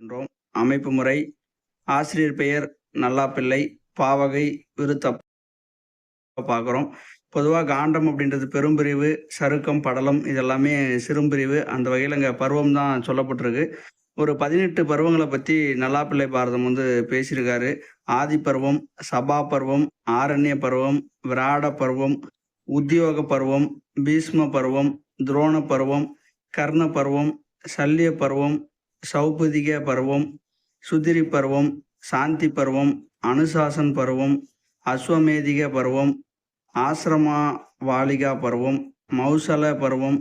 என்றோம். அமைப்பு முறை ஆசிரியர் பெயர் நல்லாப்பிள்ளை, பாவகை விருத்தப்ப பார்க்குறோம். பொதுவா காண்டம் அப்படின்றது பெரும்பிரிவு, சருக்கம், படலம் இதெல்லாமே சிறும்பிரிவு. அந்த வகையில இங்க பருவம் தான் சொல்லப்பட்டிருக்கு. ஒரு 18 பருவங்கள பத்தி நல்லாப்பிள்ளை பாரதம் பேசியிருக்காரு. ஆதி பருவம், சபா பருவம், ஆரண்ய பருவம், விராட பருவம், உத்தியோக பருவம், பீஷ்ம பருவம், துரோண பருவம், கர்ண பருவம், சல்லிய பருவம், சௌபதிக பருவம், சுதிரி பருவம், சாந்தி பருவம், அனுசாசன் பருவம், அஸ்வமேதிக பருவம், ஆசிரமா வாலிகா பருவம், மௌசல பருவம்,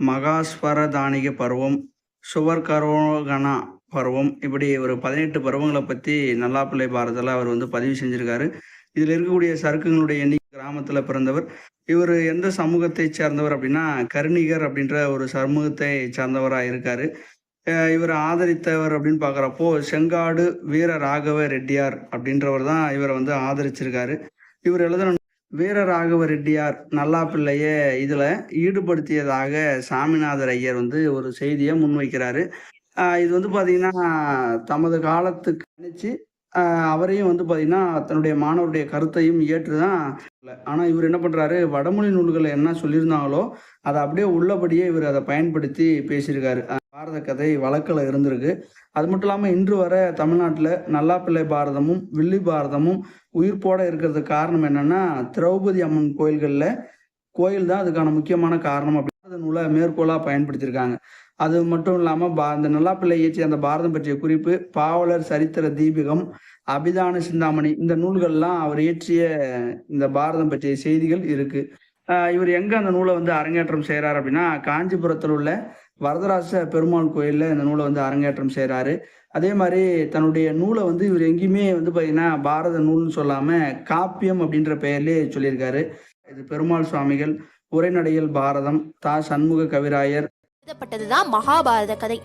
மகாஸ்வரதானிக பருவம், சுவர்கரோகணா பருவம், இப்படி ஒரு 18 பருவங்களை பற்றி நல்லாப்பிள்ளை பாரதில் அவர் பதிவு செஞ்சிருக்காரு. இதில் இருக்கக்கூடிய சருக்குங்களுடைய எண்ணிக்கை கிராமத்தில் பிறந்தவர். இவர் எந்த சமூகத்தை சேர்ந்தவர் அப்படின்னா கருணிகர் அப்படின்ற ஒரு சமூகத்தை சார்ந்தவராக இருக்காரு. இவர் ஆதரித்தவர் அப்படின்னு பார்க்குறப்போ செங்காடு வீர ராகவ ரெட்டியார் அப்படின்றவர் தான் இவரை ஆதரிச்சிருக்காரு. இவர் எழுதுன வீர ராகவ ரெட்டியார் நல்லாப்பிள்ளைய இதில் ஈடுபடுத்தியதாக சாமிநாதர் ஐயர் ஒரு செய்தியை முன்வைக்கிறாரு. இது பார்த்தீங்கன்னா தமது காலத்துக்கு நினைச்சு அவரையும் பார்த்தீங்கன்னா தன்னுடைய மாணவருடைய கருத்தையும் ஏற்று தான். ஆனால் இவர் என்ன பண்ணுறாரு, வடமொழி நூல்களை என்ன சொல்லியிருந்தாங்களோ அதை அப்படியே உள்ளபடியே இவர் அதை பயன்படுத்தி பேசியிருக்காரு. பாரத கதை வழக்கில் இருந்திருக்கு. அது மட்டும் இல்லாமல் இன்று வர தமிழ்நாட்டில் நல்லாப்பிள்ளை பாரதமும் வில்லி பாரதமும் உயிர்ப்போட இருக்கிறதுக்கு காரணம் என்னன்னா திரௌபதி அம்மன் கோயில் தான் அதுக்கான முக்கியமான காரணம் அப்படின்னு நூலை மேற்கோளாக பயன்படுத்தியிருக்காங்க. அது மட்டும் இல்லாமல் அந்த நல்லாப்பிள்ளை இயற்றிய அந்த பாரதம் பற்றிய குறிப்பு, பாவலர் சரித்திர தீபிகம், அபிதான சிந்தாமணி இந்த நூல்கள்லாம் அவர் இயற்றிய இந்த பாரதம் பற்றிய செய்திகள் இருக்கு. இவர் எங்க அந்த நூலை அரங்கேற்றம் செய்கிறார் அப்படின்னா காஞ்சிபுரத்தில் உள்ள வரதராச பெருமாள் கோயிலில் இந்த நூலை அரங்கேற்றம் செய்கிறாரு. அதே மாதிரி தன்னுடைய நூலை இவர் எங்கேயுமே பார்த்தீங்கன்னா பாரத நூல்னு சொல்லாமல் காப்பியம் அப்படின்ற பெயர்லேயே சொல்லியிருக்காரு. இது பெருமாள் சுவாமிகள் உரைநடையில் பாரதம், தா சண்முக கவிராயர் எழுதப்பட்டதுதான் மகாபாரத கதை.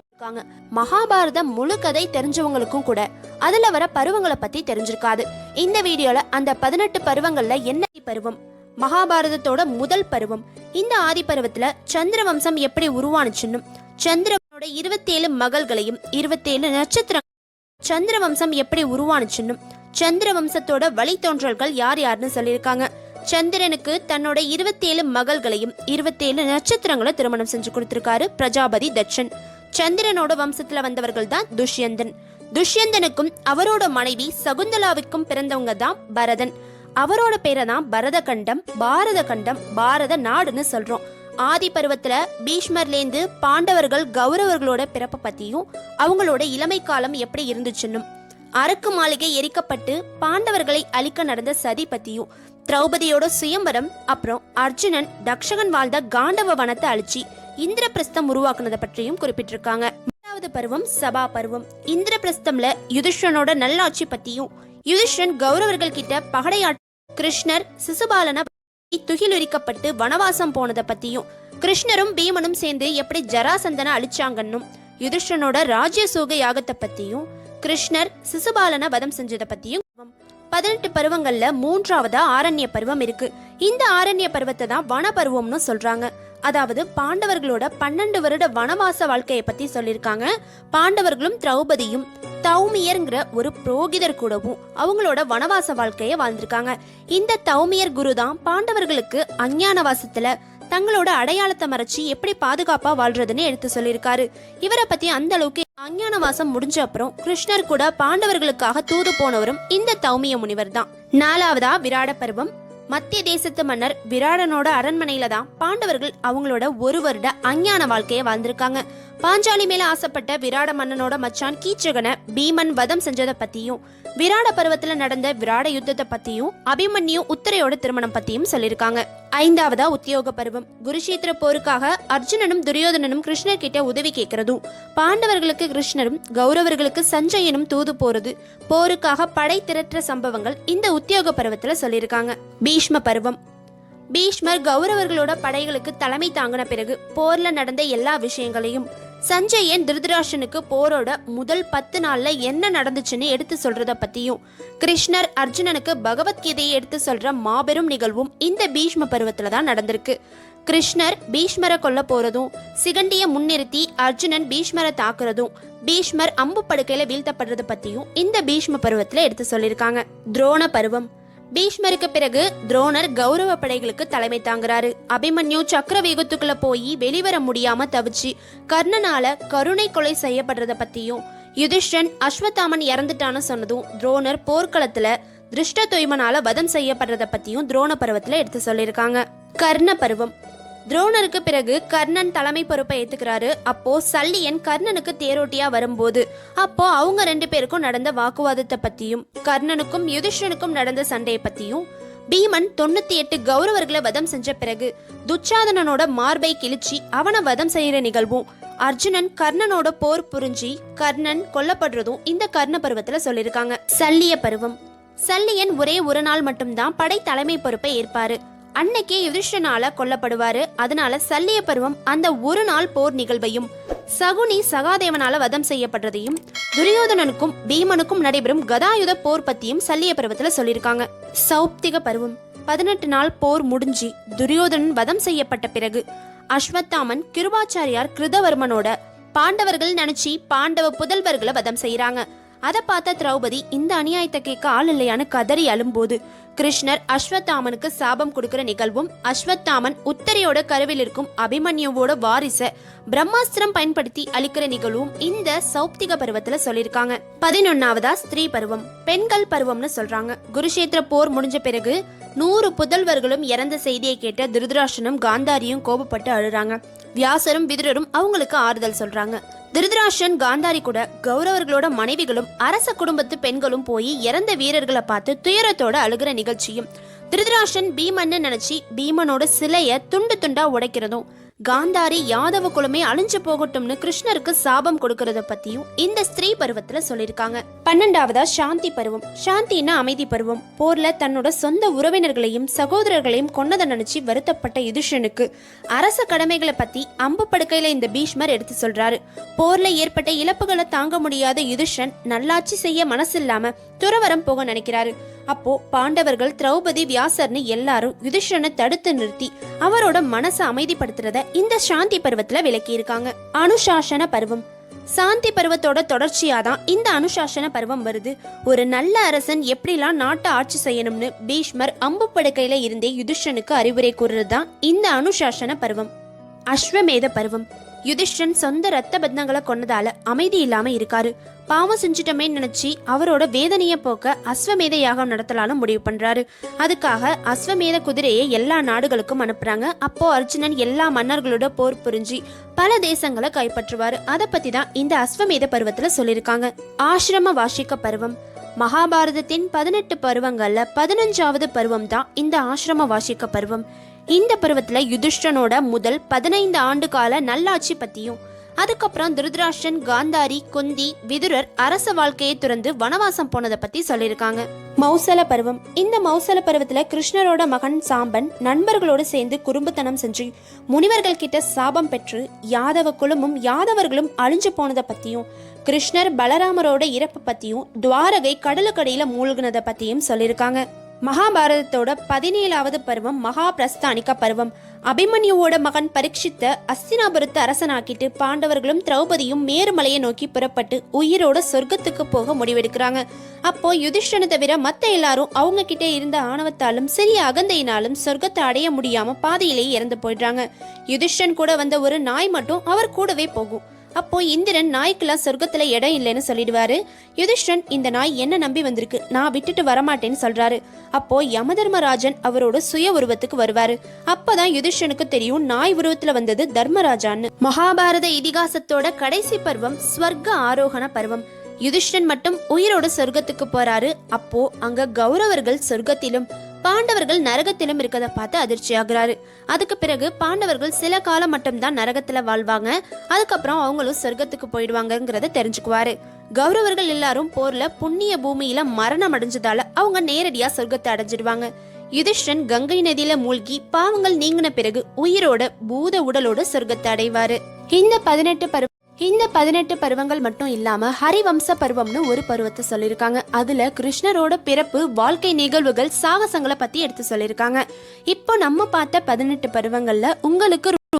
மகாபாரதம் முழு கதை தெரிஞ்சவங்களுக்கும் கூட அதுல வர பருவங்களை பத்தி தெரிஞ்சிருக்காது. இந்த வீடியோல அந்த 18 பருவங்கள்ல என்ன பருவம், மகாபாரதத்தோட முதல் பருவம், இந்த ஆதி பருவத்துல சந்திர வம்சம் எப்படி உருவானுச்சுன்னு, சந்திரனோட 27 மகள்களையும் 27 நட்சத்திரம், சந்திர வம்சம் எப்படி உருவானுச்சுன்னு, சந்திர வம்சத்தோட வழித்தோன்றல்கள் யார் யாருன்னு சொல்லியிருக்காங்க. சந்திரனுக்கு தன்னோட 27 மகள்களையும் 27 நட்சத்திரங்களை திருமணம் செஞ்சு கொடுத்திருக்காரு பிரஜாபதி தட்சன். சந்திரனோட வம்சத்துல வந்தவர்கள் தான் துஷ்யந்தன். துஷ்யந்தனுக்கும் அவரோட மனைவி சகுந்தலாவுக்கும் பிறந்தவங்க தான் பரதன். அவரோட பேரை தான் பரத கண்டம், பாரத கண்டம், பாரத நாடுன்னு சொல்றோம். ஆதி பருவத்துல பீஷ்மர்லேந்து பாண்டவர்கள் கௌரவர்களோட பிறப்பை பத்தியும் அவங்களோட இளமை காலம் எப்படி இருந்துச்சுன்னும், அரக்கு மாளிகை எரிக்கப்பட்டு பாண்டவர்களை அழிக்க நடந்த சதி பத்தியும், திரௌபதியோட சுயம்பரம், அப்புறம் அர்ஜுனன் தக்ஷகன் வாழ்ந்த காண்டவ வனத்தை அழிச்சு இந்திரபிரஸ்தம் உருவாக்குனதை பற்றியும் குறிப்பிட்டிருக்காங்க. இரண்டாவது பருவம் சபா பருவம். இந்திரபிரஸ்தம்ல யுதிஷ்டனோட நல்லாட்சி பத்தியும், யுதிஷ்டன் கௌரவர்கள் கிட்ட பகடையாட்ட, கிருஷ்ணர் சிசுபாலன துகிலுரிக்கப்பட்டு வனவாசம் போனதை பத்தியும், கிருஷ்ணரும் பீமனும் சேர்ந்து எப்படி ஜராசந்தனை அழிச்சாங்கன்னும், யுதிஷ்டனோட ராஜ்யசூக யாகத்தை பத்தியும், கிருஷ்ணர் சிசுபாலன வதம் செஞ்சதை பத்தியும். 18 பருவங்கள்ல மூன்றாவதா ஆரண்ய பருவம் இருக்கு. இந்த ஆரண்ய பருவத்தை தான் வன பருவம்னு சொல்றாங்க. அதாவது பாண்டவர்களோட 12 வருட வனவாச வாழ்க்கையை பத்தி சொல்லியிருக்காங்க. பாண்டவர்களும் திரௌபதியும் தௌமியர்ங்கிற ஒரு புரோகிதர் கூடவும் அவங்களோட வனவாச வாழ்க்கையை வாழ்ந்திருக்காங்க. இந்த தௌமியர் குரு தான் பாண்டவர்களுக்கு அஞ்ஞானவாசத்துல தங்களோட அடையாளத்தை மறைச்சு எப்படி பாதுகாப்பா வாழ்றதுன்னு எடுத்து சொல்லியிருக்காரு. இவரை பத்தி அந்த அளவுக்கு அஞ்ஞானவாசம் முடிஞ்ச அப்புறம் கிருஷ்ணர் கூட பாண்டவர்களுக்காக தூது போனவரும் இந்த தௌமிய முனிவர் தான். 4வதா விராட பருவம். மத்திய தேசத்து மன்னர் விராடனோட அரண்மனையில தான் பாண்டவர்கள் அவங்களோட 1 வருட அஞ்ஞான வாழ்க்கையை வாழ்ந்திருக்காங்க. பாஞ்சாலி மேல ஆசைப்பட்ட விராட மன்னனோட மச்சான் கீச்சகனை பீமன் வதம் செஞ்சதை பத்தியும், விராட பருவத்துல நடந்த விராட யுத்தத்தை பத்தியும், அபிமன்யு உத்தரையோட திருமணம் பத்தியும் சொல்லியிருக்காங்க. 5வதா உத்தியோக பருவம். குருஷேத்திர போருக்காக அர்ஜுனனும் துரியோதனனும் கிருஷ்ணர் கிட்ட உதவி கேட்கறதும், பாண்டவர்களுக்கு கிருஷ்ணரும் கௌரவர்களுக்கு சஞ்சயனும் தூது போறது, போருக்காக படை திரட்டுற சம்பவங்கள் இந்த உத்தியோக பருவத்துல சொல்லியிருக்காங்க. பீஷ்ம பருவம். பீஷ்மர் கௌரவர்களோட படைகளுக்கு தலைமை தாங்கின பிறகு போர்ல நடந்த எல்லா விஷயங்களையும், சஞ்சயன் திருதராஷ்டனுக்கு போரோட முதல் 10 நாள்ல என்ன நடந்துச்சுன்னு எடுத்து சொல்றத பத்தியும், கிருஷ்ணர் அர்ஜுனனுக்கு பகவத்கீதையை எடுத்து சொல்ற மாபெரும் நிகழ்வும் இந்த பீஷ்ம பருவத்துல தான் நடந்திருக்கு. கிருஷ்ணர் பீஷ்மரை கொல்ல போறதும், சிகண்டிய முன்னிறுத்தி அர்ஜுனன் பீஷ்மரை தாக்குறதும், பீஷ்மர் அம்பு படுக்கையில வீழ்த்தப்படுறது பத்தியும் இந்த பீஷ்ம பருவத்துல எடுத்து சொல்லியிருக்காங்க. துரோண பருவம். பீஷ்மருக்கு பிறகு துரோணர் கௌரவ படைகளுக்கு தலைமை தாங்குறாரு. அபிமன்யு சக்கரவேகத்துக்குள்ள போய் வெளிவர முடியாம தவிச்சு கர்ணனால கருணை கொலை செய்யப்படுறத பத்தியும், யுதிஷ்டன் அஸ்வத்தாமன் இறந்துட்டான்னு சொன்னதும், துரோணர் போர்க்களத்துல திருஷ்டத்யும்னால வதம் செய்யப்படுறத பத்தியும் துரோண பருவத்துல எடுத்து சொல்லியிருக்காங்க. கர்ண பருவம். துரோணருக்கு பிறகு கர்ணன் தலைமை பொறுப்பை ஏத்துக்கிறாரு. அப்போ சல்லியன் கர்ணனுக்கு தேரோட்டியா வரும்போது அப்போ அவங்க 2 பேருக்கும் நடந்த வாக்குவாதத்தை பத்தியும், கர்ணனுக்கும் யுதிஷ்டனுக்கும் நடந்த சண்டையை பத்தியும், பீமன் 98 கௌரவர்களை வதம் செஞ்ச பிறகு துச்சாதனனோட மார்பை கிழிச்சி அவனை வதம் செய்யற நிகழ்வும், அர்ஜுனன் கர்ணனோட போர் புரிஞ்சி கர்ணன் கொல்லப்படுறதும் இந்த கர்ண பருவத்துல சொல்லியிருக்காங்க. சல்லிய பருவம். சல்லியன் ஒரே ஒரு நாள் மட்டும்தான் படை தலைமை பொறுப்பை ஏற்பாரு. அன்னைக்கே யுதிஷ்டனால கொல்லப்படுவாரு. அதனால சல்லிய பருவம் அந்த ஒரு நாள் போர் நிகழ்வையும், சகுனி சகாதேவனால வதம் செய்யப்படுறதையும், துரியோதனனுக்கும் பீமனுக்கும் நடைபெறும் கதாயுத போர் பத்தியும் சல்லிய பருவத்துல சொல்லியிருக்காங்க. சௌப்திக பருவம். 18 நாள் போர் முடிஞ்சி துரியோதனன் வதம் செய்யப்பட்ட பிறகு அஸ்வத்தாமன் கிருபாச்சாரியார் கிருதவர்மனோட பாண்டவர்கள் நினைச்சு பாண்டவ புதல்வர்களை வதம் செய்யறாங்க. அதை பார்த்த திரௌபதி இந்த அநியாயத்தை கேட்க ஆள் இல்லையான்னு கதறி அழும்போது கிருஷ்ணர் அஸ்வத்தாமனுக்கு சாபம் கொடுக்கிற நிகழ்வும், அஸ்வத்தாமன் உத்தரையோட கருவில் இருக்கும் அபிமன்யுவோட வாரிச பிரம்மாஸ்திரம் பயன்படுத்தி அழிக்கிற நிகழ்வும் இந்த சௌப்திக பருவத்துல சொல்லியிருக்காங்க. 11வதா ஸ்திரீ பருவம், பெண்கள் பருவம்னு சொல்றாங்க. குருஷேத்திர போர் முடிஞ்ச பிறகு 100 புதல்வர்களும் இறந்த செய்தியை கேட்ட திருதராஷ்டிரனும் காந்தாரியும் கோபப்பட்டு அழுறாங்க. வியாசரும் விதுரரும் அவங்களுக்கு ஆறுதல் சொல்றாங்க. திருதராஷ்டிரன் காந்தாரி கூட கௌரவர்களோட மனைவிகளும் அரச குடும்பத்து பெண்களும் போய் இறந்த வீரர்களை பார்த்து துயரத்தோட அழுகிற நிகழ்ச்சியும், திருதராஷ்டிரன் பீமன்னு நினைச்சு பீமனோட சிலைய துண்டு துண்டா உடைக்கிறதும், காந்தாரி யாதவ குலமே அழிஞ்சு போகட்டும்னு கிருஷ்ணருக்கு சாபம் கொடுக்கறத பத்தியும் இந்த ஸ்திரீ பருவத்துல சொல்லியிருக்காங்க. 12வதா சாந்தி பருவம். சாந்தின்னா அமைதி பருவம். போர்ல தன்னோட சொந்த உறவினர்களையும் சகோதரர்களையும் கொன்னதை நினைச்சு வருத்தப்பட்ட யுதிஷ்டனுக்கு அரச கடமைகளை பத்தி அம்பு படுக்கையில இந்த பீஷ்மர் எடுத்து சொல்றாரு. போர்ல ஏற்பட்ட இழப்புகளை தாங்க முடியாத யுதிஷ்டன் நல்லாட்சி செய்ய மனசில்லாம துறவரம் போக நினைக்கிறாரு. அப்போ பாண்டவர்கள், திரௌபதி, வியாசர்னு எல்லாரும் யுதிஷ்டனை தடுத்து நிறுத்தி அவரோட மனசை அமைதிப்படுத்துறத இந்த சாந்தி பருவத்துல விளக்கி இருக்காங்க. அனுசாசன பருவம். சாந்தி பருவத்தோட தொடர்ச்சியாதான் இந்த அனுசாசன பருவம் வருது. ஒரு நல்ல அரசன் எப்படிலாம் நாட்டை ஆட்சி செய்யணும்னு பீஷ்மர் அம்பு படுக்கையில இருந்தே யுதிஷ்டனுக்கு அறிவுரை கூறுறதுதான் இந்த அனுசாசன பருவம். அஸ்வமேத பருவம். யுதிஷ்டன் சொந்த ரத்த பந்தங்களை கொன்னதால அமைதி இல்லாம இருக்காரு. பாவம் செஞ்சிட்டமே நினைச்சு அவரோட வேதனைய போக்க அஸ்வமேத யாகம் நடத்தலான்னு முடிவு பண்றாரு. அதுக்காக அஸ்வமேத குதிரையை எல்லா நாடுகளுக்கும் அனுப்புறாங்க. அப்போ அர்ஜுனன் எல்லா மன்னர்களோட போர் புரிஞ்சு பல தேசங்களை கைப்பற்றுவாரு. அதை பத்தி தான் இந்த அஸ்வமேத பருவத்துல சொல்லியிருக்காங்க. ஆசிரம வாசிக்க பருவம். மகாபாரதத்தின் 18 பருவங்கள்ல 15வது பருவம் தான் இந்த ஆசிரம வாசிக்க பருவம். இந்த பருவத்துல யுதிஷ்டனோட முதல் 15 ஆண்டு கால நல்லாட்சி பத்தியும், அதுக்கப்புறம் திருதராஷ்டிரன், காந்தாரி, குந்தி, விதுரர் அரச வாழ்க்கையை துறந்து வனவாசம் போனதை பத்தி சொல்லியிருக்காங்க. மௌசல பருவம். இந்த மௌசல பருவத்துல கிருஷ்ணரோட மகன் சாம்பன் நண்பர்களோடு சேர்ந்து குறும்புத்தனம் செஞ்சு முனிவர்கள் கிட்ட சாபம் பெற்று யாதவ குலமும் யாதவர்களும் அழிஞ்சு போனதை பத்தியும், கிருஷ்ணர் பலராமரோட இறப்பு பத்தியும், துவாரகை கடலுக்கடியில மூழ்கினதை பத்தியும் சொல்லியிருக்காங்க. மகாபாரதத்தோட 17வது பருவம் மகாபிரஸ்தானிக பருவம். அபிமன்யுவோட மகன் பரீட்சித்த அஸ்தினாபுரத்தை அரசனாக்கிட்டு பாண்டவர்களும் திரௌபதியும் மேருமலையை நோக்கி புறப்பட்டு உயிரோட சொர்க்கத்துக்கு போக முடிவெடுக்கிறாங்க. அப்போ யுதிஷ்டனை தவிர மத்த எல்லாரும் அவங்க கிட்ட இருந்த ஆணவத்தாலும் சிறிய அகந்தையினாலும் சொர்க்கத்தை அடைய முடியாம பாதையிலேயே இறந்து போயிடுறாங்க. யுதிஷ்டன் கூட வந்த ஒரு நாய் மட்டும் அவர் கூடவே போகும். அப்போ இந்திரன் நாய்க்கெல்லாம் சொர்க்கத்துல இடம் இல்லைன்னு சொல்லிடுவாரு. யுதிஷ்டன், இந்த நாய் என்ன நம்பி வந்திருக்கு, நான் விட்டுட்டு வரமாட்டேன்னு சொல்றாரு. அப்போ யமதர்மராஜன் அவரோட சுய உருவத்துக்கு வருவாரு. அப்பதான் யுதிஷ்டனுக்கு தெரியும் நாய் உருவத்துல வந்தது தர்மராஜான்னு. மகாபாரத இதிகாசத்தோட கடைசி பருவம் ஸ்வர்க ஆரோகண பருவம். யுதிஷ்டன் மட்டும் உயிரோட சொர்க்கத்துக்கு போறாரு. அப்போ அங்க கௌரவர்கள் சொர்க்கத்திலும் பாண்டவர்கள் நரகத்திலும் இருக்கதை பார்த்து அதிர்ச்சி ஆகுறாரு. அதுக்கு பிறகு பாண்டவர்கள் சில காலம் மட்டும்தான் நரகத்துல வாழ்வாங்க. அதுக்கப்புறம் அவங்களும் சொர்க்கத்துக்கு போயிடுவாங்கிறத தெரிஞ்சுக்குவாரு. கௌரவர்கள் எல்லாரும் போர்ல புண்ணிய பூமியில மரணம் அடைஞ்சதால அவங்க நேரடியா சொர்க்கத்தை அடைஞ்சிடுவாங்க. யுதிஷ்டன் கங்கை நதியில மூழ்கி பாவங்கள் நீங்கின பிறகு உயிரோட பூத உடலோட சொர்க்கத்தை அடைவாரு. இந்த 18 இந்த 18 பருவங்கள் மட்டும் இல்லாம ஹரிவம்ச பருவம்னு ஒரு பருவத்தை சொல்லியிருக்காங்க. அதுல கிருஷ்ணரோட பிறப்பு, வாழ்க்கை நிகழ்வுகள், சாகசங்களை பத்தி எடுத்து சொல்லியிருக்காங்க. இப்போ நம்ம பார்த்த 18 பருவங்கள்ல உங்களுக்கு